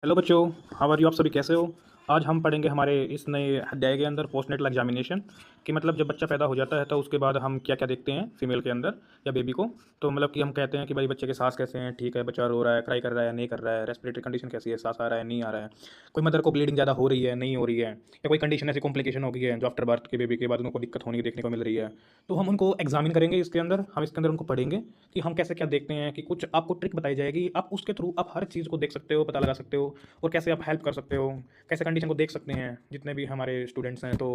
Hello बच्चों, how are you? आप सभी कैसे हो? आज हम पढ़ेंगे हमारे इस नए अध्याय के अंदर पोस्टनेटल एग्जामिनेशन कि मतलब जब बच्चा पैदा हो जाता है तो उसके बाद हम क्या क्या देखते हैं फीमेल के अंदर या बेबी को। तो मतलब कि हम कहते हैं कि भाई बच्चे के सांस कैसे हैं, ठीक है, बच्चा रो रहा है, क्राई कर रहा है, नहीं कर रहा है, रेस्पिरेटरी कंडीशन कैसी है, सांस आ रहा है, नहीं आ रहा है, कोई मदर को ब्लीडिंग ज़्यादा हो रही है, नहीं हो रही है, या कोई कंडीशन ऐसी कॉम्प्लिकेशन हो गई है जो आफ्टर बर्थ के बेबी के बाद उनको दिक्कत होने की देखने को मिल रही है। तो हम उनको एग्जामिन करेंगे इसके अंदर, हम इसके अंदर उनको पढ़ेंगे कि हम कैसे क्या देखते हैं, कि कुछ आपको ट्रिक बताई जाएगी, आप उसके थ्रू आप हर चीज़ को देख सकते हो, पता लगा सकते हो, और कैसे आप हेल्प कर सकते हो, कैसे कंडीशन को देख सकते हैं जितने भी हमारे स्टूडेंट्स हैं। तो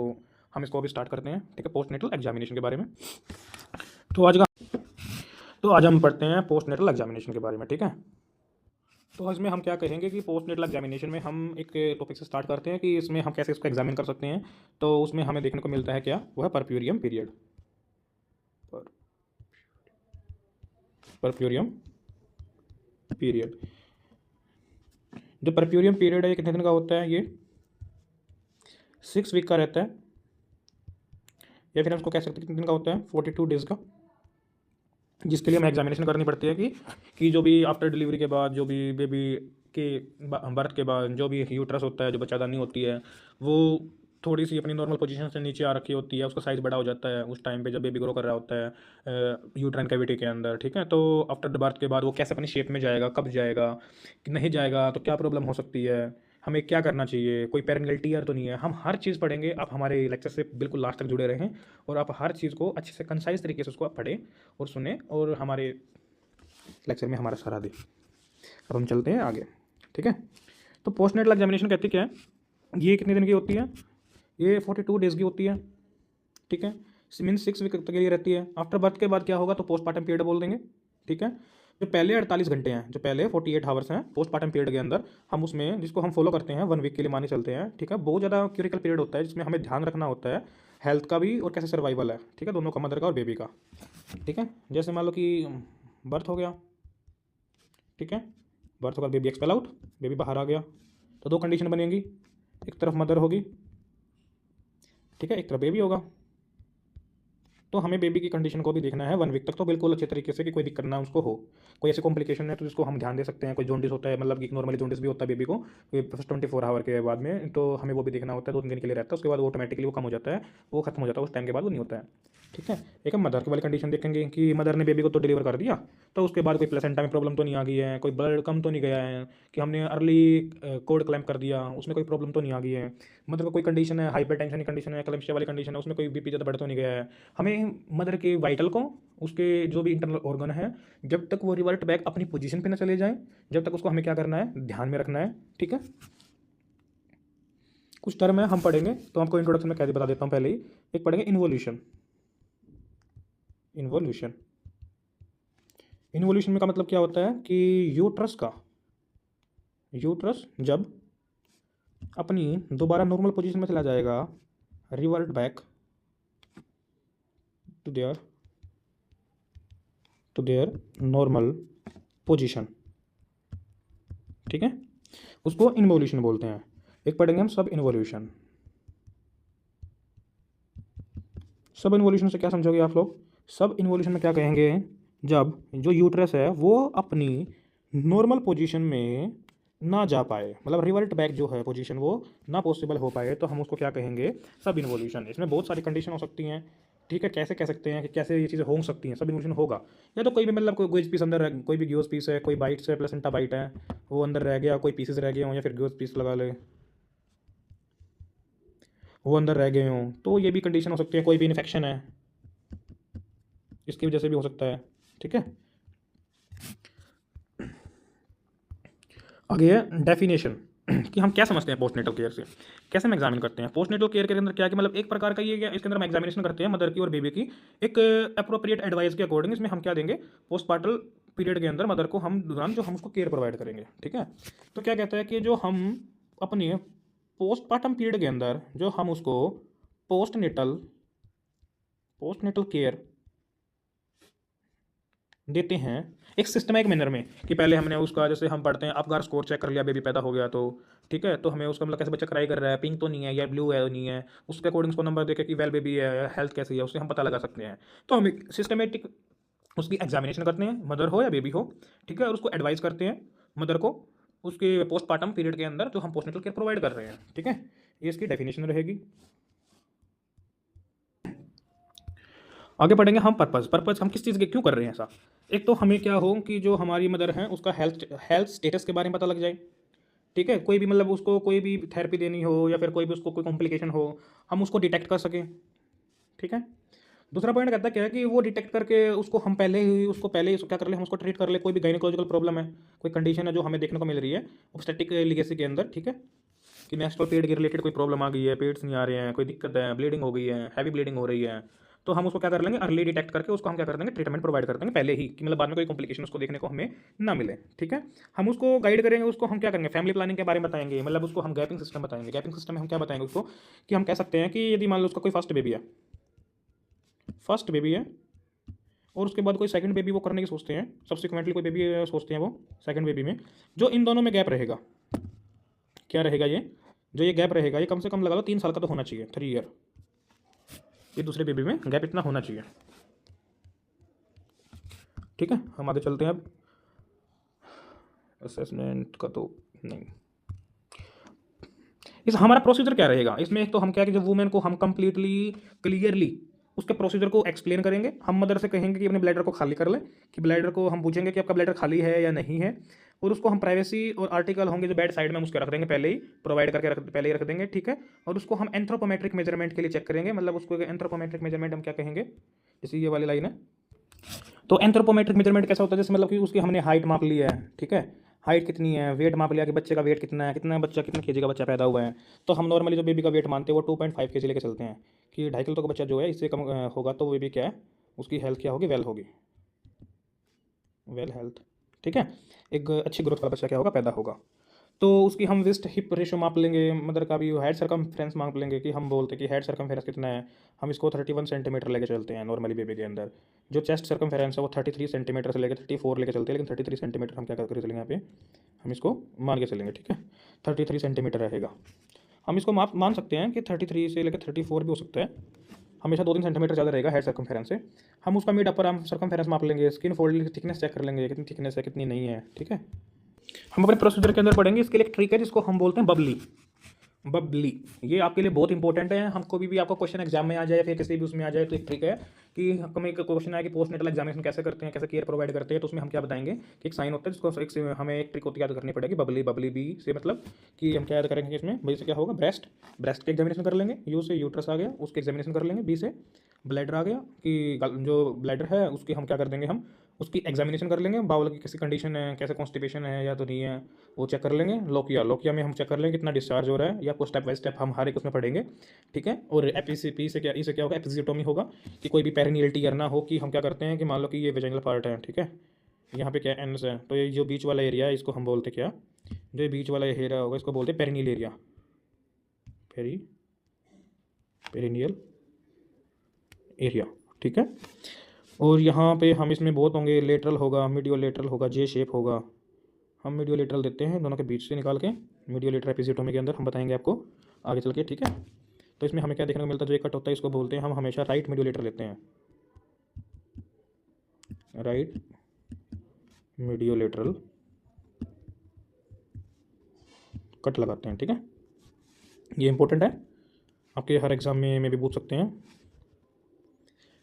हम इसको अभी स्टार्ट करते हैं, ठीक है, पोस्ट नेटल एग्जामिनेशन के बारे में। तो आज हम पढ़ते हैं पोस्ट नेटल एग्जामिनेशन के बारे में, ठीक है। तो इसमें हम क्या कहेंगे कि पोस्ट नेटल एग्जामिनेशन में हम एक टॉपिक से स्टार्ट करते हैं कि इसमें हम कैसे इसको एग्जामिन कर सकते हैं। तो उसमें हमें देखने को मिलता है क्या, वो है परप्यूरियम पीरियड। परप्यूरियम पीरियड, जो परप्यूरियम पीरियड है ये कितने दिन का होता है? ये 6 वीक का रहता है, या फिर हम उसको कह सकते हैं कितने दिन का होता है, 42 डेज का, जिसके लिए हमें एग्जामिनेशन करनी पड़ती है कि जो भी आफ्टर डिलीवरी के बाद, जो भी बेबी के बर्थ के बाद जो भी यूट्रस होता है, जो बच्चादानी होती है, वो थोड़ी सी अपनी नॉर्मल पोजीशन से नीचे आ रखी होती है, उसका साइज़ बड़ा हो जाता है उस टाइम पे जब बेबी ग्रो कर रहा होता है यूट्राइन कैविटी के अंदर, ठीक है। तो आफ्टर द बर्थ के बाद वो कैसे अपनी शेप में जाएगा, कब जाएगा, कि नहीं जाएगा तो क्या प्रॉब्लम हो सकती है, हमें क्या करना चाहिए, कोई पेरेंटल टीयर तो नहीं है, हम हर चीज़ पढ़ेंगे। आप हमारे लेक्चर से बिल्कुल लास्ट तक जुड़े रहें और आप हर चीज़ को अच्छे से कंसाइज तरीके से उसको आप पढ़ें और सुने और हमारे लेक्चर में हमारा सहारा दें। अब हम चलते हैं आगे, ठीक है। तो पोस्ट नेटल एग्जामिनेशन कहती क्या है? ये कितने दिन की होती है? ये 42 डेज की होती है, ठीक है। मीन्स 6 वीक तक के लिए रहती है। आफ्टर बर्थ के बाद क्या होगा, तो पोस्टमार्टम पीरियड बोल देंगे, ठीक है। जो पहले 48 घंटे हैं, जो पहले 48 आवर्स हैं पोस्टमार्टम पीरियड के अंदर, हम उसमें जिसको हम फॉलो करते हैं 1 वीक के लिए माने चलते हैं, ठीक है। बहुत ज़्यादा क्रिटिकल पीरियड होता है जिसमें हमें ध्यान रखना होता है हेल्थ का भी और कैसे सर्वाइवल है, ठीक है, दोनों का, मदर का और बेबी का, ठीक है। जैसे मान लो कि बर्थ हो गया, ठीक है, बर्थ होकर बेबी एक्सपेल आउट, बेबी बाहर आ गया, तो दो कंडीशन बनेंगी, एक तरफ मदर होगी, ठीक है, एक तरफ बेबी होगा। तो हमें बेबी की कंडीशन को भी देखना है 1 वीक तक, तो बिल्कुल अच्छे तरीके से कि कोई दिक्कत ना उसको हो, कोई ऐसी कॉम्प्लिकेशन है तो जिसको हम ध्यान दे सकते हैं। कोई जॉन्डिस होता है, मतलब कि नॉर्मली जॉन्डिस भी होता है बेबी को फर्स्ट 24 आवर के बाद में, तो हमें वो भी देखना होता है, 2 दिन के लिए रहता है, उसके बाद वो ऑटोमेटिकली वो कम हो जाता है, वो खत्म हो जाता है, उस टाइम के बाद वो नहीं होता है, ठीक है। एक हम मदर की वाली कंडीशन देखेंगे कि मदर ने बेबी को तो डिलीवर कर दिया, तो उसके बाद कोई प्लेसेंटा में प्रॉब्लम तो नहीं आ गई है, कोई ब्लड कम तो नहीं गया है, कि हमने अर्ली कोड क्लैम्प कर दिया, उसमें कोई प्रॉब्लम तो नहीं आ गई है, मदर को कोई कंडीशन है, हाइपर टेंशन की कंडीशन है, क्लैम्पिया वाली कंडीशन है, उसमें कोई बीपी ज़्यादा बढ़ तो नहीं गया है। हमें मदर के वाइटल को, उसके जो भी इंटरनल ऑर्गन है, जब तक वो रिवर्ट बैक अपनी पोजीशन पे ना चले जाएं, जब तक उसको हमें क्या करना है, ध्यान में रखना है, ठीक है। कुछ टर्म है हम पढ़ेंगे, तो आपको इंट्रोडक्शन में कैसे बता देता हूँ पहले ही। एक पढ़ेंगे इन्वोल्यूशन। इन्वोल्यूशन इन्वोल्यूशन में का मतलब क्या होता है कि यूट्रस जब अपनी दोबारा नॉर्मल पोजीशन में चला जाएगा, revert back to their normal position, ठीक है, उसको इन्वोल्यूशन बोलते हैं। एक पढ़ेंगे हम सब इन्वोल्यूशन। सब इन्वोल्यूशन से क्या समझोगे आप लोग? सब इन्वोल्यूशन में क्या कहेंगे, जब जो यूट्रस है वो अपनी नॉर्मल पोजीशन में ना जा पाए, मतलब रिवर्ट बैक जो है पोजीशन वो ना पॉसिबल हो पाए, तो हम उसको क्या कहेंगे, सब इन्वोल्यूशन। इसमें बहुत सारी कंडीशन हो सकती हैं, ठीक है। कैसे कह सकते हैं कि कैसे ये चीज़ें हो सकती हैं, सब इन्वोल्यूशन होगा, या तो कोई भी मतलब कोई पीस अंदर कोई भी ग्योस पीस है, कोई बाइट है, प्लेसेंटा बाइट है, वो अंदर रह गया, कोई पीसेस रह गए हों, या फिर ग्योस पीस लगा ले वो अंदर रह गए हों, तो ये भी कंडीशन हो सकती है। कोई भी इन्फेक्शन है, इसकी वजह से भी हो सकता है, ठीक है। आगे है डेफिनेशन कि हम क्या समझते हैं पोस्टनेटल केयर से, कैसे हम एग्जामिन करते हैं पोस्टनेटल केयर के अंदर। क्या कि मतलब एक प्रकार का ये क्या, इसके अंदर हम एग्जामिनेशन करते हैं मदर की और बेबी की एक अप्रोप्रिएट एडवाइस के अकॉर्डिंग। इसमें हम क्या देंगे, पोस्टपार्टल पीरियड के अंदर मदर को हम दौरान जो हम उसको केयर प्रोवाइड करेंगे, ठीक है। तो क्या कहता है कि जो हम अपने पोस्टपार्टम पीरियड के अंदर जो हम उसको पोस्टनेटल पोस्टनेटल केयर देते हैं एक सिस्टमैटिक मैनर में, कि पहले हमने उसका, जैसे हम पढ़ते हैं अपगार स्कोर चेक कर लिया, बेबी पैदा हो गया तो, ठीक है, तो हमें उसका मतलब कैसे बच्चा क्राई कर रहा है, पिंक तो नहीं है या ब्लू है नहीं है, उसके अकॉर्डिंग उसको नंबर देके कि वेल बेबी है, हेल्थ कैसी है, उससे हम पता लगा सकते हैं। तो हम सिस्टमेटिक उसकी एग्जामिनेशन करते हैं, मदर हो या बेबी हो, ठीक है, और उसको एडवाइस करते हैं मदर को उसके पोस्टपार्टम पीरियड के अंदर जो हम पोस्टनेटल केयर प्रोवाइड कर रहे हैं। ठीक है, ये इसकी डेफिनेशन रहेगी। आगे पढ़ेंगे हम पर्पस हम किस चीज़ के क्यों कर रहे हैं ऐसा। एक तो हमें क्या हो कि जो हमारी मदर है उसका हेल्थ स्टेटस के बारे में पता लग जाए। ठीक है, कोई भी मतलब उसको कोई भी थेरेपी देनी हो या फिर कोई भी उसको कोई कॉम्प्लिकेशन हो, हम उसको डिटेक्ट कर सकें। ठीक है, दूसरा पॉइंट कहता है क्या है कि वो डिटेक्ट करके उसको हम पहले ही क्या कर ले, हम उसको ट्रीट कर ले। कोई भी गायनिकोलॉजिकल प्रॉब्लम है, कोई कंडीशन है जो हमें देखने को मिल रही है ऑब्स्टेट्रिक लिगेसी के अंदर। ठीक है, कि नेक्स्ट पेट के रिलेटेड कोई प्रॉब्लम आ गई है, पेट्स नहीं आ रहे हैं, कोई दिक्कत है, ब्लीडिंग हो गई है, हैवी ब्लीडिंग हो रही है, तो हम उसको क्या कर लेंगे, अर्ली डिटेक्ट करके उसको हम क्या कर देंगे, ट्रीटमेंट प्रोवाइड कर देंगे पहले ही, कि मतलब बाद में कोई कॉम्प्लिकेशन उसको देखने को हमें ना मिले। ठीक है, हम उसको गाइड करेंगे, उसको हम क्या करेंगे, फैमिली प्लानिंग के बारे में बताएंगे, मतलब उसको हम गैपिंग सिस्टम बताएंगे। गैपिंग सिस्टम में हम क्या बताएंगे उसको, कि हम कह सकते हैं कि यदि मान लो उसका कोई फर्स्ट बेबी है और उसके बाद कोई सेकंड बेबी वो करने की सोचते हैं, सब्सिक्वेंटली कोई बेबी सोचते हैं वो सेकंड बेबी में, जो इन दोनों में गैप रहेगा, क्या रहेगा ये, जो ये गैप रहेगा ये कम से कम लगा लो 3 साल का तो होना चाहिए, 3 ईयर। ये दूसरे बेबी में गैप इतना होना चाहिए। ठीक है, हम आगे चलते हैं अब। असेसमेंट का तो नहीं, इस हमारा प्रोसीजर क्या रहेगा इसमें, तो हम क्या कि जब वुमेन को हम कंप्लीटली क्लियरली उसके प्रोसीजर को एक्सप्लेन करेंगे। हम मदर से कहेंगे कि अपने ब्लैडर को खाली कर ले, कि ब्लैडर को हम पूछेंगे कि आपका ब्लैडर खाली है या नहीं है, और उसको हम प्राइवेसी और आर्टिकल होंगे जो बेड साइड में हम उसको रख देंगे, पहले ही प्रोवाइड करके पहले ही रख देंगे। ठीक है, और उसको हम एंथ्रोपोमेट्रिक मेजरमेंट के लिए चेक करेंगे, मतलब उसको एंथ्रोपोमेट्रिक मेजरमेंट हम क्या कहेंगे, जैसे ये वाली लाइन है, तो एंथ्रोपोमेट्रिक मेजरमेंट कैसा होता है, जैसे मतलब कि उसकी हमने हाइट माप ली है। ठीक है, हाइट कितनी है, वेट माप लिया कि बच्चे का वेट कितना है, कितना बच्चा कितने केजी का बच्चा पैदा हुआ है। तो हम नॉर्मली जो बेबी का वेट मानते हैं वो 2.5 kg लेके चलते हैं, कि 2.5 किलो का बच्चा जो है इससे कम होगा तो वो बेबी क्या है, उसकी हेल्थ क्या होगी, वेल हेल्थ। ठीक है, एक अच्छी ग्रोथ वाला बच्चा क्या होगा, पैदा होगा। तो उसकी हम वेस्ट हिप रेशो माप लेंगे, मदर का भी हेड सरकमफ्रेंस माप लेंगे, कि हम बोलते हैं कि हेड सरकमफ्रेंस कितना है, हम इसको 31 सेंटीमीटर लेके चलते हैं नॉर्मली बेबी के अंदर। जो चेस्ट सरकमफ्रेंस है वो 33 सेंटीमीटर से लेकर 34 लेके चलते हैं, लेकिन 33 सेंटीमीटर हम क्या करके चलेंगे यहाँ पे, हम इसको मान के चलेंगे। ठीक है, 33 सेंटीमीटर रहेगा। हम इसको मान सकते हैं कि 33 से लेकर 34 भी हो सकता है, हमेशा 2-3 सेंटीमीटर ज़्यादा रहेगा हेड सर्कमफेरेंस से। हम उसका मिड अपर आर्म सर्कमफेरेंस माप लेंगे, स्किन फोल्ड की थिकनेस चेक कर लेंगे, कितनी थिकनेस है कितनी नहीं है। ठीक है, हम अपने प्रोसीजर के अंदर पढ़ेंगे, इसके लिए एक ट्रिक है जिसको हम बोलते हैं बबली। ये आपके लिए बहुत इंपॉर्टेंट है, हमको भी आपका क्वेश्चन एग्जाम में आ जाए या फिर किसी भी उसमें आ जाए तो एक ट्रिक है कि हमें एक क्वेश्चन आया कि पोस्टनेटल एग्जामिनेशन कैसे करते हैं, कैसे केयर प्रोवाइड करते हैं, तो उसमें हम क्या बताएंगे कि एक साइन होता है जिसको हमें एक ट्रिक होती याद करनी पड़ेगी, बबली बी से मतलब कि हम क्या याद करेंगे इसमें, बी से क्या होगा, ब्रेस्ट के एग्जामिनेशन कर लेंगे, यू से यूट्रस आ गया उसके एग्जामिनेशन कर लेंगे, बी से ब्लैडर आ गया कि जो ब्लैडर है उसकी हम क्या कर देंगे, हम उसकी एग्जामिनेशन कर लेंगे, बाउल की कैसी कंडीशन है, कैसे कॉन्स्टिपेशन है या तो नहीं है, वो चेक कर लेंगे। लोकिया में हम चेक कर लेंगे कितना डिस्चार्ज हो रहा है, या आपको स्टेप बाय स्टेप हम हर एक उसमें पढ़ेंगे। ठीक है, और एपीसीपी से क्या, इसे क्या होगा, एपिजियोटोमी होगा, कि कोई भी पेरिनियल टीयर ना हो, कि हम क्या करते हैं कि मान लो कि ये वेजाइनल पार्ट है। ठीक है, यहाँ पे क्या एंड्स है, तो ये जो बीच वाला एरिया है इसको हम बोलते क्या, जो बीच वाला एरिया होगा इसको बोलते हैं पेरिनियल एरिया, पेरिनियल एरिया। ठीक है, और यहाँ पे हम इसमें बहुत होंगे, लेटरल होगा, मीडियो लेटरल होगा, जे शेप होगा, हम मीडियो लेटरल देते हैं दोनों के बीच से निकाल के, मीडियो लेटरल एपिजियोटोमी के अंदर हम बताएंगे आपको आगे चल के। ठीक है, तो इसमें हमें क्या देखने को मिलता है, जो एक कट होता है इसको बोलते हैं हम हमेशा राइट मीडियो लेटरल लेते हैं, राइट मीडियो लेटरल कट लगाते हैं। ठीक है, ये इंपॉर्टेंट है, आपके हर एग्जाम में भी पूछ सकते हैं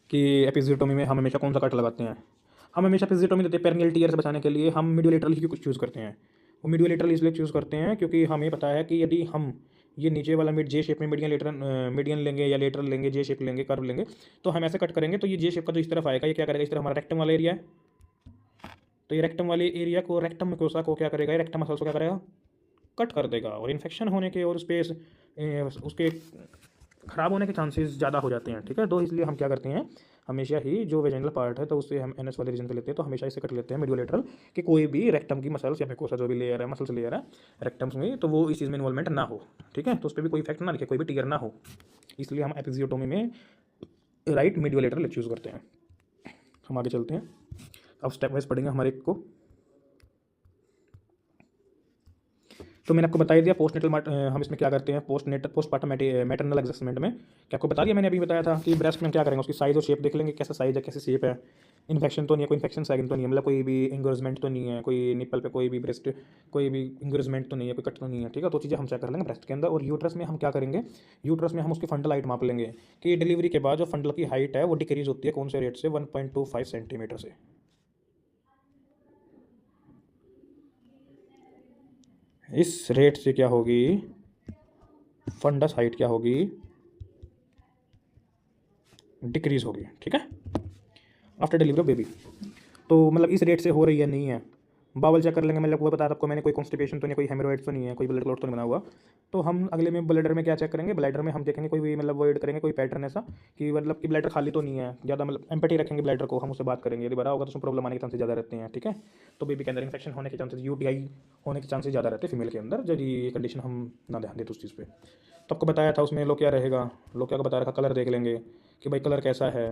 कि एपिजियोटोमी में हम हमेशा कौन सा कट लगाते हैं। हम हमेशा एपिजियोटोमी देते हैं पेरिनियल टीयर से बचाने के लिए, हम मीडियो लेटरल ही कुछ चूज़ करते हैं। वो मीडियो लेटरल इसलिए चूज़ करते हैं क्योंकि हमें पता है कि यदि हम ये नीचे वाला मिड जे शेप में मीडियन लेंगे या लेटरल लेंगे, जे शेप लेंगे, कर्व लेंगे, तो हम ऐसे कट करेंगे तो ये जे शेप का जो इस तरफ आएगा ये क्या करेगा, इस तरफ हमारा रेक्टम वाला एरिया है, तो ये रेक्टम वाले एरिया को, रेक्टम म्यूकोसा को क्या करेगा, रेक्टम मसल्स को क्या करेगा, कट कर देगा, और इन्फेक्शन होने के और स्पेस उसके ख़राब होने के चांसेस ज़्यादा हो जाते हैं। ठीक है, तो इसलिए हम क्या करते हैं, हमेशा ही जो वेजाइनल पार्ट है तो उससे हम एनएस वाले रीजन पे लेते हैं, तो हमेशा इसे कट लेते हैं मीडियो लेटरल, कि कोई भी रेक्टम की मसल्स या म्यूकोसा जो भी लेयर है, मसल्स लेयर है रेक्टम्स में, तो वो इस चीज़ में इन्वॉल्वमेंट ना हो। ठीक है, तो उस पर भी कोई इफेक्ट ना दिखे, कोई भी टीयर ना हो, इसलिए हम एपिजियोटोमी में राइट मीडियो लेटरल चूज़ करते हैं। हम आगे चलते हैं, अब स्टेप वाइज पढ़ेंगे हमारे को। तो मैंने आपको बता ही दिया हम इसमें क्या करते हैं पोस्टपार्टम मैटरनल एडजस्टमेंट में, क्या आपको बता दिया मैंने अभी बताया था कि ब्रेस्ट में हम क्या करेंगे, उसकी साइज़ और शेप देख लेंगे, कैसा साइज़ है कैसी शेप है, इन्फेक्शन तो नहीं है, कोई इन्फेक्शन साइकिल तो नहीं है, मतलब कोई भी इंगर्समेंट तो नहीं है, कोई निपल पे कोई भी ब्रेस्ट कोई भी इंगर्समेंट तो नहीं है, कोई कट तो नहीं है, ठीक है। तो चीज़ें हम चेक कर लेंगे ब्रेस्ट के अंदर। और यूट्रस में हम क्या करेंगे, यूट्रस में हम उसकी फंडल हाइट माप लेंगे कि डिलीवरी के बाद जो फंडल की हाइट है वो डिक्रीज होती है कौन से रेट से, 1.25 सेंटीमीटर से। इस रेट से क्या होगी, फंडस हाइट क्या होगी, डिक्रीज होगी, ठीक है, आफ्टर डिलीवरी ऑफ बेबी। तो मतलब इस रेट से हो रही है नहीं है, बावल चेक कर लेंगे, मतलब वो बता आपको मैंने, कोई कॉन्स्टिपेशन तो नहीं, कोई हेमोरॉइड तो नहीं है, कोई ब्लड क्लॉट तो नहीं बना हुआ। तो हम अगले में ब्लडर में क्या चेक करेंगे, ब्लैडर में हम देखेंगे कोई भी मतलब वर्ड करेंगे कोई पैटर्न ऐसा कि मतलब कि ब्लैडर खाली तो नहीं है, ज़्यादा मतलब एम्पटी रखेंगे ब्लैडर को, हम उससे बात करेंगे, यदि भरा होगा तो उसमें प्रॉब्लम आने के चांसेस ज़्यादा रहते हैं, ठीक है। तो बेबी के अंदर इन्फेक्शन होने के चांसेस, यूटीआई होने के चांसेस ज़्यादा रहते हैं फीमेल के अंदर, यदि ये कंडीशन हम ना ध्यान दें तो उस चीज़ पर। तो आपको बताया था उसमें लो क्या रहेगा, लो क्या बता रखा, कलर देख लेंगे कि भाई कलर कैसा है,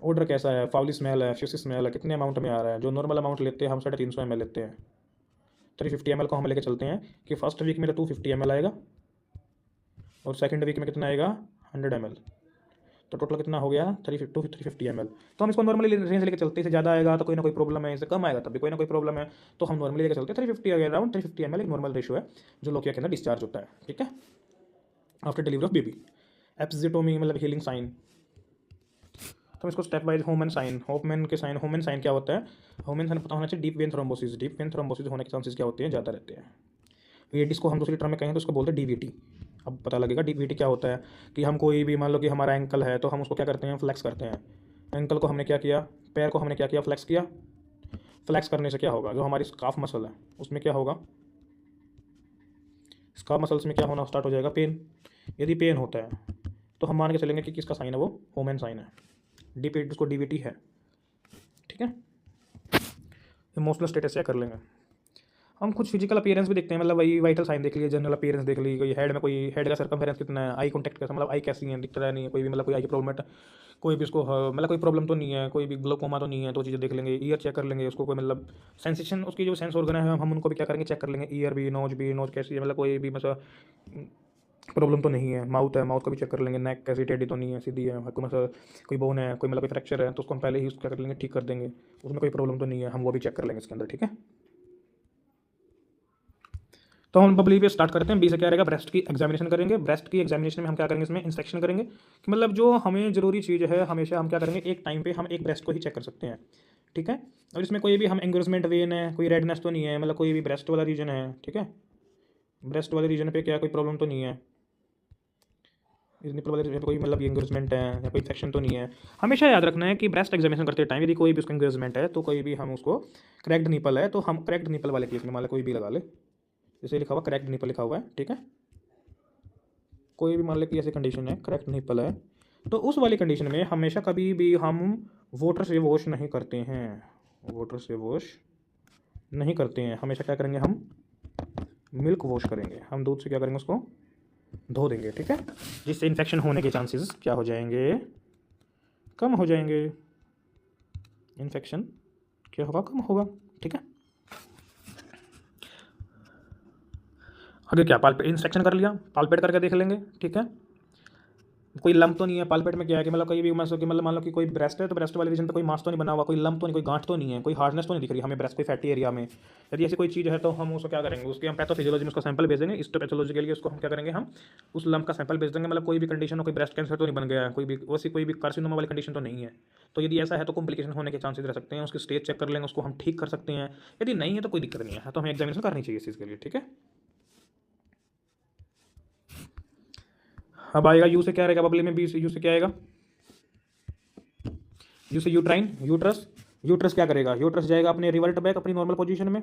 ऑर्डर कैसा है, फाउली स्मेल है, फ्यूसी स्मेल है, कितने अमाउंट में आ रहा है। जो नॉर्मल अमाउंट लेते हैं हम 350 ml लेते हैं, 350 ml को हम लेके चलते हैं कि फर्स्ट वीक में तो 250 ml आएगा और सेकंड वीक में कितना आएगा 100 ml, तो टोटल कितना हो गया 350 ml। तो हम इसको नॉर्मली रेंज लेके चलते हैं, इससे ज़्यादा आएगा तो कोई ना कोई प्रॉब्लम है, इससे कम आएगा तब भी कोई ना कोई प्रॉब्लम है, तो हम नॉर्मली लेके चलते हैं 350 अराउंड 350 ml एक नॉर्मल रेशियो है जो लोकिया के अंदर डिस्चार्ज होता है, ठीक है, after delivery of baby. Episiotomy मतलब हीलिंग साइन, तो इसको step wise Homan sign, Homan sign क्या होता है, होमन साइन पता होना चाहिए, डीप वेन थ्रोम्बोसिस होने के चांसेस क्या होते हैं, ज़्यादा रहते हैं। वेडिस को हम दूसरी टर्म में कहें तो उसको बोलते हैं डीवीटी। अब पता लगेगा डीवीटी क्या होता है कि हम कोई भी मान लो कि हमारा एंकल है तो हम उसको क्या करते हैं, फ्लैक्स करते हैं, एंकल को हमने क्या किया, पैर को हमने क्या किया, फ्लैक्स किया। फ्लैक्स करने से क्या होगा, जो हमारी स्काफ मसल है उसमें क्या होगा, स्काफ मसल्स में क्या होना स्टार्ट हो जाएगा, पेन। यदि पेन होता है तो हम मान के चलेंगे कि किसका साइन है, वो होमन साइन है, डीपीटी उसको डीवीटी है, ठीक है। इमोशनल स्टेटस चेक कर लेंगे हम, कुछ फिजिकल अपीयरेंस भी देखते हैं, मतलब वही वाइटल साइन देख लिए, जनरल अपीयरेंस देख ली, कोई हेड में कोई हेड का सर्कमफेरेंस कितना है, आई कॉन्टैक्ट कैसा, मतलब आई कैसी है, दिख रहा नहीं है कोई भी, मतलब कोई आई की प्रॉब्लम है, कोई भी उसको मतलब कोई प्रॉब्लम तो नहीं है, कोई भी ग्लोकोमा तो नहीं है, तो चीज़ें देख लेंगे। ईयर चेक कर लेंगे उसको, कोई मतलब सेंसेशन उसकी जो सेंस ऑर्गन है हम उनको भी क्या करेंगे, चेक कर लेंगे, ईयर भी, नोज कैसी है, मतलब कोई भी मतलब प्रॉब्लम तो नहीं है। माउथ है, माउथ का भी चेक कर लेंगे, नेक कैसी टेढ़ी तो नहीं है, सीधी है, कोई मतलब कोई बोन है, कोई मतलब कोई फ्रैक्चर है तो उसको हम पहले ही उसका कर लेंगे, ठीक कर देंगे, उसमें कोई प्रॉब्लम तो नहीं है, हम वो भी चेक कर लेंगे इसके अंदर, ठीक है। तो हम बबली पे स्टार्ट करते हैं, बी से क्या रहेगा, ब्रेस्ट की एग्जामिनेशन करेंगे। ब्रेस्ट की एग्जामिनेशन में हम क्या करेंगे, इसमें इंस्पेक्शन करेंगे कि मतलब जो हमें ज़रूरी चीज़ है, हमेशा हम क्या करेंगे, एक टाइम पे हम एक ब्रेस्ट को ही चेक कर सकते हैं, ठीक है। और इसमें कोई भी हम एंगर्समेंट वेन है, कोई रेडनेस तो नहीं है, मतलब कोई भी ब्रेस्ट वाला रीजन है, ठीक है, ब्रेस्ट वाले रीजन पे क्या कोई प्रॉब्लम तो नहीं है, इस निपल वाले रीजन पे कोई मतलब एंगर्समेंट है या कोई इन्फेक्शन तो नहीं है। हमेशा याद रखना है कि ब्रेस्ट एग्जामिनेशन करते टाइम यदि कोई भी उसका एंगर्समेंट है तो कोई भी हम उसको क्रैक्ड निपल है तो हम क्रैक्ड निपल वाले केस में मान लो कोई भी लगा ले, जैसे लिखा हुआ क्रैक्ड निपल लिखा हुआ है, ठीक है, कोई भी मान ले कि ऐसी कंडीशन है क्रैक्ड निपल है, तो उस वाली कंडीशन में हमेशा कभी भी हम वाटर से वॉश नहीं करते हैं, वाटर से वॉश नहीं करते हैं, हमेशा क्या करेंगे, हम मिल्क वॉश करेंगे, हम दूध से क्या करेंगे, उसको धो देंगे, ठीक है, जिससे इन्फेक्शन होने के चांसेस क्या हो जाएंगे, कम हो जाएंगे, इन्फेक्शन क्या होगा, कम होगा, ठीक है। आगे क्या, पालपेट इंस्पेक्शन कर लिया, पालपेट करके देख लेंगे, ठीक है, कोई लंप तो नहीं है पालपेट में, क्या है कि मतलब कोई भी मतलब मान लो कि कोई ब्रेस्ट है तो ब्रेस्ट वाले रीजन पे कोई मास तो नहीं बना हुआ, कोई लंप तो नहीं, कोई गांठ तो नहीं है, कोई हार्डनेस तो नहीं दिख रही हमें ब्रेस्ट कोई फैटी एरिया में। यदि ऐसी कोई चीज़ है तो हम उसको क्या करेंगे, उसके हम पैथोफिजियोलॉजी में उसका सैंपल भेजेंगे, हिस्टोपैथोलॉजी के लिए उसको हम क्या करेंगे, हम उस लंप का सैंपल भेज देंगे, मतलब कोई भी कंडीशन हो, कोई ब्रेस्ट कैंसर तो नहीं बन गया है, कोई भी वैसी कोई भी कार्सिनोमा वाली कंडीशन तो नहीं है। तो यदि ऐसा है तो कॉम्प्लिकेशन होने के चांसेस रह सकते हैं, उसकी स्टेज चेक कर लेंगे, उसको हम ठीक कर सकते हैं। यदि नहीं है तो कोई दिक्कत नहीं है, तो हमें एग्जामिनेशन करनी चाहिए इस चीज़ के लिए, ठीक है। अब आएगा यू से क्या रहेगा, बबली में बी से यू से क्या आएगा, यू से यूट्राइन, यूट्रस। यूट्रस क्या करेगा, यूट्रस जाएगा अपने रिवर्ट बैक अपनी नॉर्मल पोजीशन में,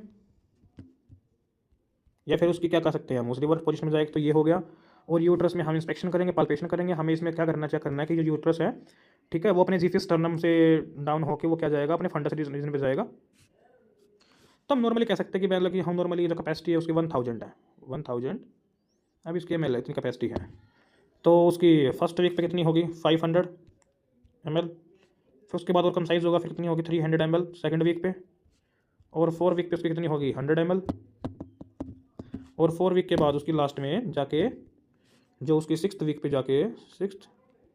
या फिर उसकी क्या कर सकते हैं हम, उस रिवर्ट पोजीशन में जाएगा, तो ये हो गया। और यूट्रस में हम इंस्पेक्शन करेंगे, पाल्पेशन करेंगे, हमें इसमें क्या करना चेक करना है कि जो यूट्रस है, ठीक है, वो अपने जीफिस टर्नम से डाउन होकर वो क्या जाएगा, अपने फंडस रीजन पे जाएगा। तो हम नॉर्मली कह सकते हैं कि मतलब कि हम नॉर्मली जो कैपेसिटी है उसकी 1000 है, 1000 अब इसकी एम एल इतनी कैपेसिटी है, तो उसकी फर्स्ट वीक पे कितनी होगी 500 ml, फिर उसके बाद और कम साइज़ होगा, फिर कितनी होगी 300 ml सेकंड वीक पे, और 4 वीक पे उसकी कितनी होगी 100 ml, और 4 वीक के बाद उसकी लास्ट में जाके जो उसकी 6th वीक पे जाके 6th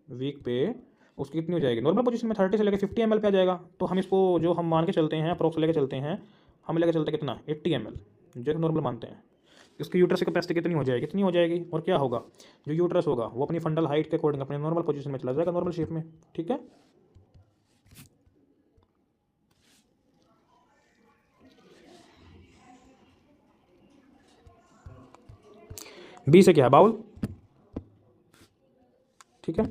वीक पे उसकी कितनी हो जाएगी नॉर्मल पोजीशन में 30 से लेकर 50 ml पे आ जाएगा। तो हम इसको जो हम मान के चलते हैं अप्रोक्स लेके चलते हैं, हम लेके चलते हैं कितना 80 ml जो नॉर्मल मानते हैं। इसकी यूट्रस की कैपेसिटी कितनी हो जाएगी, कितनी हो जाएगी, और क्या होगा जो यूट्रस होगा वो अपनी फंडल हाइट के अकॉर्डिंग अपने नॉर्मल पोजीशन में चला जाएगा, नॉर्मल शेप में। ठीक है, बी से क्या है बाउल। ठीक है,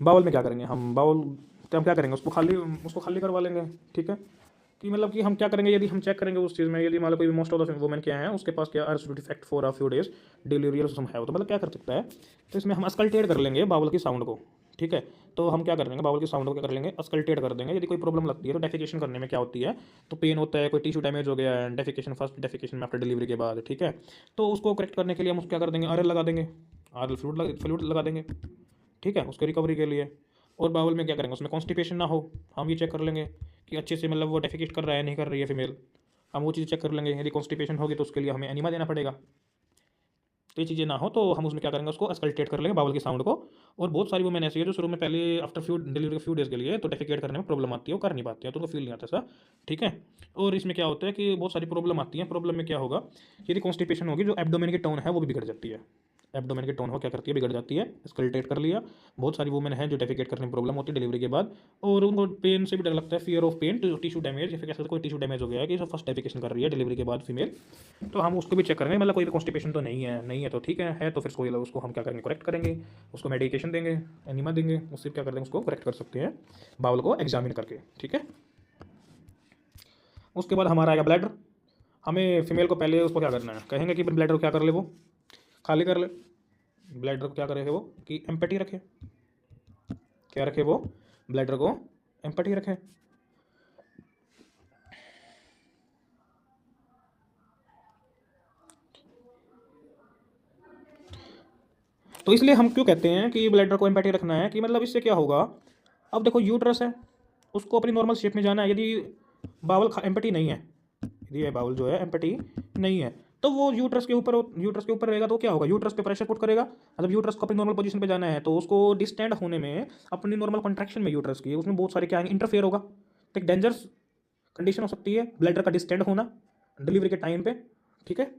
बाउल में क्या करेंगे हम, बाउल तो हम क्या करेंगे उसको खाली करवा लेंगे। ठीक है, कि मतलब कि हम क्या करेंगे, यदि हम चेक करेंगे उस चीज़ में, यदि मान लो कोई मोस्ट ऑफ द वुमेन क्या है उसके पास क्या अर्ज defect for a few days delivery है तो मतलब क्या कर सकता है, तो इसमें हम अस्कल्टेट कर लेंगे बाउल की साउंड को। ठीक है, तो हम क्या कर लेंगे बाउल की साउंड को क्या कर लेंगे अस्कल्टेट कर देंगे। यदि कोई प्रॉब्लम लगती है तो डेफिकेशन करने में क्या होती है, तो पेन होता है, कोई टिश्यू डैमेज हो गया है डेफिकेशन फर्स्ट डेफिकेशन में आफ्टर डिलीवरी के बाद। ठीक है, तो उसको करेक्ट करने के लिए हम उसको क्या कर देंगे आरएल लगा देंगे, आरएल फ्लूइड लगा देंगे। ठीक है, उसके रिकवरी के लिए। और बाउल में क्या करेंगे उसमें कॉन्स्टिपेशन ना हो, हम ये चेक कर लेंगे कि अच्छे से मतलब वो डेफिकेट कर रहा है नहीं कर रही है फीमेल, हम वो चीज़ चेक कर लेंगे। यदि कॉन्स्टिपेशन होगी तो उसके लिए हमें एनिमा देना पड़ेगा। तो ये चीज़ें ना हो तो हम उसमें क्या करेंगे उसको अस्कल्टेट कर लेंगे बाउल की साउंड को। और बहुत सारी वुमेन ऐसी है जो शुरू में पहले आफ्टर फ्यू डिलीवरी के फ्यू डेज़ के लिए तो डेफिकेट करने में प्रॉब्लम आती है, वो कर नहीं पाती है, तो उनको फील नहीं आता सा। ठीक है, और इसमें क्या होता है कि बहुत सारी प्रॉब्लम आती है। प्रॉब्लम में क्या होगा, यदि कॉन्स्टिपेशन होगी जो एब्डोमेन की टोन है वो भी बिगड़ जाती है। एब्डोमेन की टोन हो क्या करती है, बिगड़ जाती है। स्कल्टेट कर लिया, बहुत सारी वुमेन है जो डेफिकेट करने में प्रॉब्लम होती है डिलीवरी के बाद, और उनको पेन से भी डर लगता है, fear of pain, tissue damage, या फिर कैसे कोई टिश्यू डैमेज हो गया है कि जो फर्स्ट डेफिकेशन कर रही है डिलीवरी के बाद फीमेल, तो हम उसको भी चेक करेंगे, मतलब कोई भी कॉन्स्टिपेशन तो नहीं है, नहीं है तो ठीक है तो फिर कोई उसको हम क्या करेंगे करेक्ट करेंगे, उसको मेडिकेशन देंगे, एनिमा देंगे, उससे क्या कर देंगे उसको करेक्ट कर सकते हैं बाउल को एग्जामिन करके। ठीक है, उसके बाद हमारा आएगा ब्लैडर। हमें फीमेल को पहले उसको क्या करना है, कहेंगे कि ब्लैडर को क्या कर ले, वो खाली कर ले। ब्लैडर को क्या करे वो कि एम्पटी रखे, क्या रखे वो ब्लैडर को एम्पटी रखे। तो इसलिए हम क्यों कहते हैं कि ब्लैडर को एम्पटी रखना है, कि मतलब इससे क्या होगा, अब देखो यूट्रस है उसको अपनी नॉर्मल शेप में जाना है। यदि बाउल एम्पटी नहीं है, यदि ये बाउल जो है एम्पटी नहीं है, तो वो यूट्रस के ऊपर रहेगा, तो क्या होगा यूट्रस पे प्रेशर पुट करेगा। मतलब यूट्रस को अपनी नॉर्मल पोजीशन पे जाना है तो उसको डिस्टेंड होने में, अपनी नॉर्मल कॉन्ट्रैक्शन में यूट्रस की उसमें बहुत सारे क्या आएंगे, इंटरफेयर होगा। तो एक डेंजरस कंडीशन हो सकती है ब्लैडर का डिस्टेंड होना डिलीवरी के टाइम पे। ठीक है,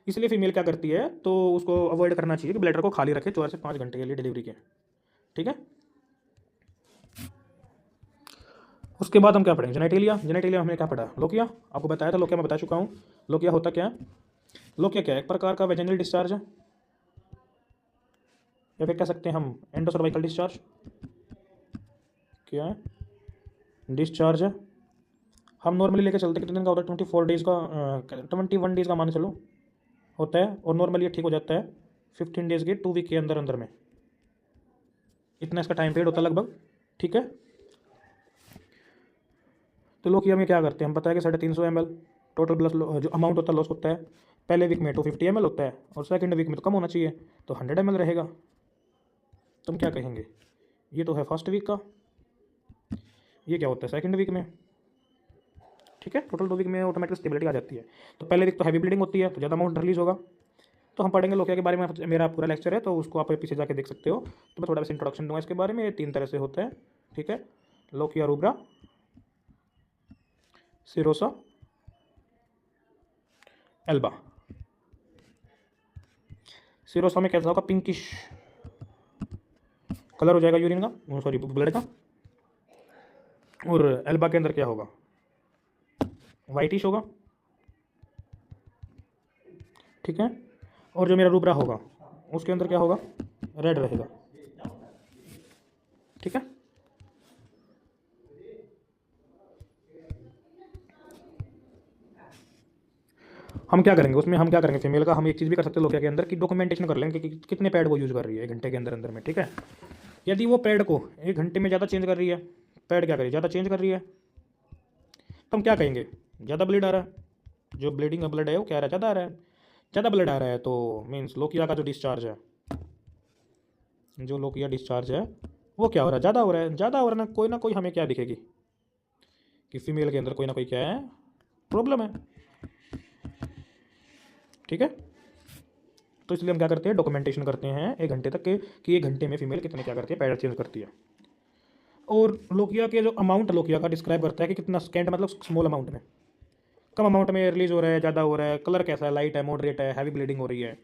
इसलिए फीमेल क्या करती है तो उसको अवॉइड करना चाहिए कि ब्लैडर को खाली रखे 4 से 5 घंटे के लिए डिलीवरी के। ठीक है, उसके बाद हम क्या पढ़ेंगे जेनेटिलिया। जेनेटिलिया हमने क्या पढ़ा, लोकिया, आपको बताया था लोकिया मैं बता चुका हूँ। लोकिया होता क्या है, लोकिया क्या है, एक प्रकार का वेजिनल डिस्चार्ज है, या फिर कह सकते हैं हम एंडोसर्वाइकल डिस्चार्ज। क्या है, डिस्चार्ज है। हम नॉर्मली लेके चलते कितने दिन का होता है, 24 डेज़ का, 21 डेज़ का मान चलो होता है, और नॉर्मली ये ठीक हो जाता है 15 डेज़ के 2 वीक के अंदर अंदर में, इतना इसका टाइम पीरियड होता है लगभग। ठीक है, तो लोकिया में क्या करते हैं, हम पता है कि 350 ml टोटल ब्लड जो अमाउंट होता है लॉस होता है। पहले वीक में 250 ml होता है, और सेकंड वीक में तो कम होना चाहिए, तो 100 ml रहेगा। तुम क्या कहेंगे, ये तो है फर्स्ट वीक का, ये क्या होता है सेकंड वीक में। ठीक है, टोटल 2 वीक में ऑटोमेटिक स्टेबिलिटी आ जाती है। तो पहले वीक तो हैवी ब्लीडिंग होती है तो ज़्यादा अमाउंट रिलीज होगा। तो हम पढ़ेंगे लोकिया के बारे में, मेरा पूरा लेक्चर है तो उसको आप पीछे जाके देख सकते हो। तो मैं थोड़ा सा इंट्रोडक्शन दूंगा इसके बारे में। ये 3 तरह से होता है। ठीक है, lochia rubra, serosa, Elba. Serosa में कैसा होगा, पिंकिश कलर हो जाएगा यूरिन का, सॉरी ब्लड का। और एल्बा के अंदर क्या होगा, वाइटिश होगा। ठीक है, और जो मेरा रूब्रा होगा उसके अंदर क्या होगा, रेड रहेगा। ठीक है, हम क्या करेंगे उसमें, हम क्या करेंगे फीमेल का, हम एक चीज़ भी कर सकते हैं लोकिया के अंदर कि डॉक्यूमेंटेशन कर लेंगे कि कितने पैड वो यूज़ कर रही है 1 घंटे के अंदर अंदर में। ठीक है, यदि वो पैड को 1 घंटे में ज़्यादा चेंज कर रही है, पैड क्या करिए ज़्यादा चेंज कर रही है, तो हम क्या कहेंगे ज़्यादा ब्लड आ रहा है, जो ब्लीडिंग ब्लड है वो क्या आ रहा है, ज़्यादा आ रहा है। ज़्यादा ब्लड आ रहा है तो मीन्स लोकिया का जो डिस्चार्ज है, जो लोकिया डिस्चार्ज है वो क्या हो रहा है, ज़्यादा हो रहा है। ज़्यादा हो रहा है ना कोई हमें क्या दिखेगी कि फीमेल के अंदर कोई ना कोई क्या है प्रॉब्लम है। ठीक है। तो इसलिए हम क्या करते हैं, डॉक्यूमेंटेशन करते हैं 1 घंटे तक के कि 1 घंटे में फीमेल कितने क्या करती है, पैड चेंज करती है। और लोकिया के जो अमाउंट लोकिया का डिस्क्राइब करता है कि कितना स्कैंड मतलब स्मॉल अमाउंट में, कम अमाउंट में रिलीज हो रहा है, ज़्यादा हो रहा है, कलर कैसा है, लाइट है, मॉडरेट है, हैवी ब्लीडिंग हो रही है।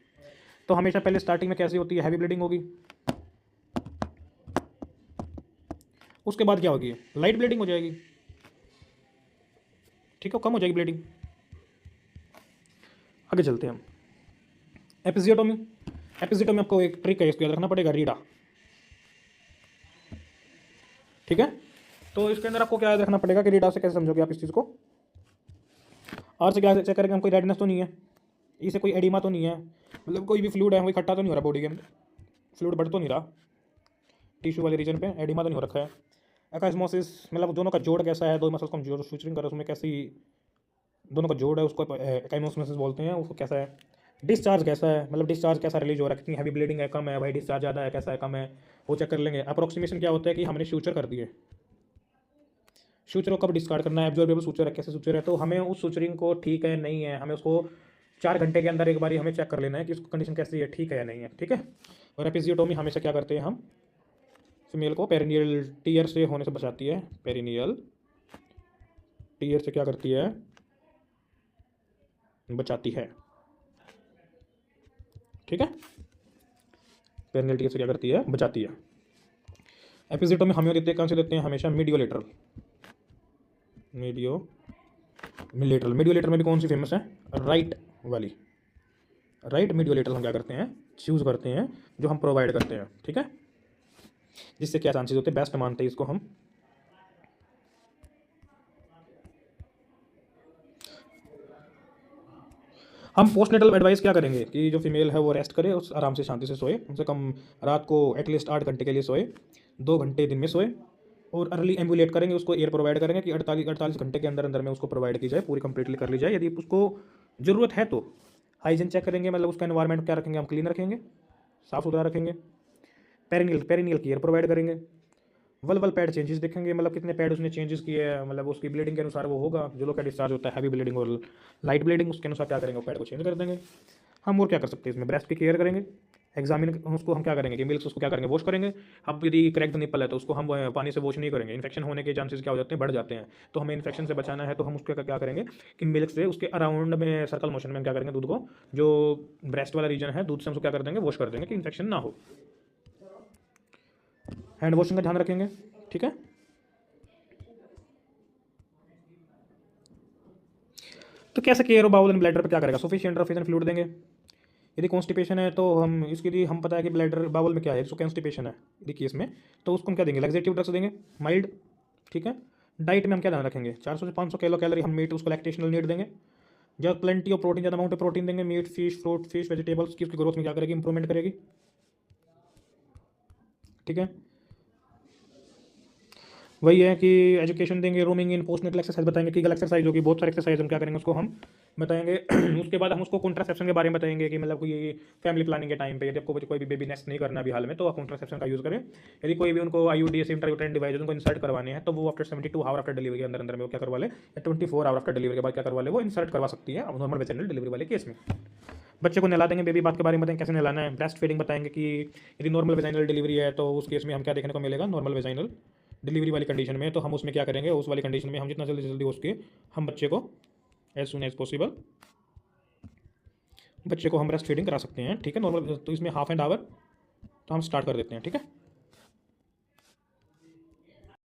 तो हमेशा पहले स्टार्टिंग में कैसी होती है, हैवी ब्लीडिंग होगी। उसके बाद क्या होगी, लाइट ब्लीडिंग हो जाएगी, ठीक है, कम हो जाएगी ब्लीडिंग। आगे चलते हैं हम। एपिजियोटोमी, एपिजियोटोमी आपको एक ट्रिक है, इसको याद रखना पड़ेगा, रीडा, ठीक है। तो इसके अंदर आपको क्या याद रखना पड़ेगा कि रीडा से कैसे समझोगे आप इस चीज़ को। आर से क्या चेक करेंगे हम, कोई रेडनेस तो नहीं है, ई से कोई एडिमा तो नहीं है, मतलब कोई भी फ्लूइड है, कोई खट्टा तो नहीं हो रहा बॉडी के अंदर, फ्लूइड बढ़ तो नहीं रहा टिश्यू वाले रीजन पे, एडिमा तो नहीं हो रखा है। एकाइस्मोसिस मतलब दोनों का जोड़ कैसा है, दो मसल्स को हम जोड़ सूचरिंग करें उसमें कैसी दोनों का जोड़ है, उसको एकाइस्मोसिस बोलते हैं, उसको कैसा है। डिस्चार्ज कैसा है, मतलब डिस्चार्ज कैसा रिलीज हो रहा है, कितनी हैवी ब्लीडिंग है, कम है भाई, डिस्चार्ज ज़्यादा है, कैसा है, कम है, वो चेक कर लेंगे। अप्रोक्सीमेशन क्या होता है कि हमने सूचर कर दिए, सूचर को कब डिस्कार्ड करना है, एब्जॉर्बेबल सूचर है, कैसे सूचर है, तो हमें उस सूचरिंग को ठीक है नहीं है, हमें उसको 4 घंटे के अंदर एक बार हमें चेक कर लेना है कि उसकी कंडीशन कैसी है, ठीक है या नहीं है, ठीक है। और एपिजियोटोमी हमेशा क्या करते हैं हम, फीमेल को पेरिनियल टीयर से होने से बचाती है, पेरिनियल टीयर से क्या करती है, बचाती है, ठीक है। पेरिनियल टीयर से क्या करती है, बचाती है। एपिजियोटोमी हमें देते हैं, कौन से देते हैं, हमेशा मीडियोलेटरल, मीडियोलेटरल, मीडियोलेटरल में भी कौन सी फेमस है, राइट वाली, राइट मीडियोलेटरल हम क्या करते हैं, चूज करते हैं, जो हम प्रोवाइड करते हैं, ठीक है। जिससे क्या चांसेस होते हैं, बेस्ट मानते हैं इसको हम पोस्टनेटल एडवाइस क्या करेंगे कि जो फीमेल है वो रेस्ट करे, उस आराम से शांति से सोए, कम से कम रात को एटलीस्ट 8 घंटे के लिए सोए, 2 घंटे दिन में सोए, और अर्ली एम्बुलेट करेंगे, उसको एयर प्रोवाइड करेंगे कि 48 घंटे के अंदर अंदर में उसको प्रोवाइड की जाए, पूरी कंप्लीटली कर ली जाए। यदि उसको ज़रूरत है तो हाइजीन चेक करेंगे, मतलब उसका एनवायरनमेंट क्या रखेंगे, हम क्लीन रखेंगे, साफ़ सुथरा रखेंगे। पेरिनियल केयर प्रोवाइड करेंगे। वल्वल पैड चेंजेस देखेंगे, मतलब कितने पैड उसने चेंजेस किए हैं, मतलब उसकी ब्लीडिंग के अनुसार वो होगा, जो लोग का डिस्चार्ज होता है हैवी ब्लीडिंग और लाइट ब्लीडिंग, उसके अनुसार क्या करेंगे, वो पैड को चेंज कर देंगे। हम और क्या कर सकते हैं इसमें, ब्रेस्ट की केयर करेंगे, एग्जामिन उसको हम क्या करेंगे कि मिल्क उसको क्या करेंगे, वॉश करेंगे। अब यदि क्रैक्ड निप्पल है तो उसको हम पानी से वॉश नहीं करेंगे, इन्फेक्शन होने के चांसेस क्या हो जाते हैं, बढ़ जाते हैं। तो हमें इन्फेक्शन से बचाना है तो हम उसको क्या करेंगे कि मिल्क से उसके अराउंड में सर्कल मोशन में हम क्या करेंगे, दूध को जो ब्रेस्ट वाला रीजन है दूध से हम उसको क्या कर देंगे, वॉश कर देंगे कि इन्फेक्शन ना हो। हैंड वॉशिंग का ध्यान रखेंगे, ठीक है। तो कैसे care of bowel and bladder पर क्या करेगा, सफिशिएंट रफेज एंड फ्लूइड देंगे। यदि कॉन्स्टिपेशन है तो हम इसके लिए हम पता है कि ब्लैडर बाउल में क्या है, इसको कॉन्स्टिपेशन है यदि केस में, तो उसको हम क्या देंगे, लैक्सेटिव ड्रग्स देंगे माइल्ड, ठीक है। डाइट में हम क्या ध्यान रखेंगे, 400 से 500 किलो कैलोरी हम मीट उसको लैक्टेशनल नीड देंगे, जब प्लेंटी ऑफ प्रोटीन, ज़्यादा अमाउंट ऑफ प्रोटीन देंगे, meat fish fruit fish vegetables की उसकी ग्रोथ में क्या करेगी, इंप्रूवमेंट करेगी, ठीक है। वही है कि एजुकेशन देंगे, रूमिंग इन पोस्टनेटल एक्सरसाइज बताएंगे, कीगल एक्सरसाइज होगी, बहुत सारे एक्सरसाइज हम क्या करेंगे उसको हम बताएंगे। उसके बाद हम उसको कॉन्ट्रासेप्शन के बारे में बताएंगे कि मतलब कोई फैमिली प्लानिंग के टाइम पे यदि आपको कोई भी बेबी नेस्ट नहीं करना अभी हाल में तो आप कॉन्ट्रासेप्शन का यूज़ करें। यदि कोई भी उनको IUD इंट्रायूटेराइन डिवाइस उनको इंसर्ट करवाने हैं तो वो आफ्टर 72 आवर आफ्टर डिलीवरी के अंदर अंदर में वो क्या करवा ले, या 24 आवर आफ्टर डिलीवरी के बाद क्या करवा ले, वो इंसर्ट करवा सकती है नॉर्मल वेजाइनल डिलीवरी वाले केस में। बच्चे को नहला देंगे, बेबी बात के बारे में बताएंगे कैसे नहलाना है। ब्रेस्ट फीडिंग बताएंगे कि यदि नॉर्मल वेजाइनल डिलीवरी है तो उस केस में हम क्या देखने को मिलेगा, नॉर्मल वेजाइनल डिलीवरी वाली कंडीशन में तो हम उसमें क्या करेंगे, उस वाली कंडीशन में हम जितना जल्दी जल्दी हो सके हम बच्चे को एज सुन एज पॉसिबल बच्चे को हम ब्रेस्ट फीडिंग करा सकते हैं, ठीक है। नॉर्मल तो इसमें हाफ एन आवर तो हम स्टार्ट कर देते हैं, ठीक है।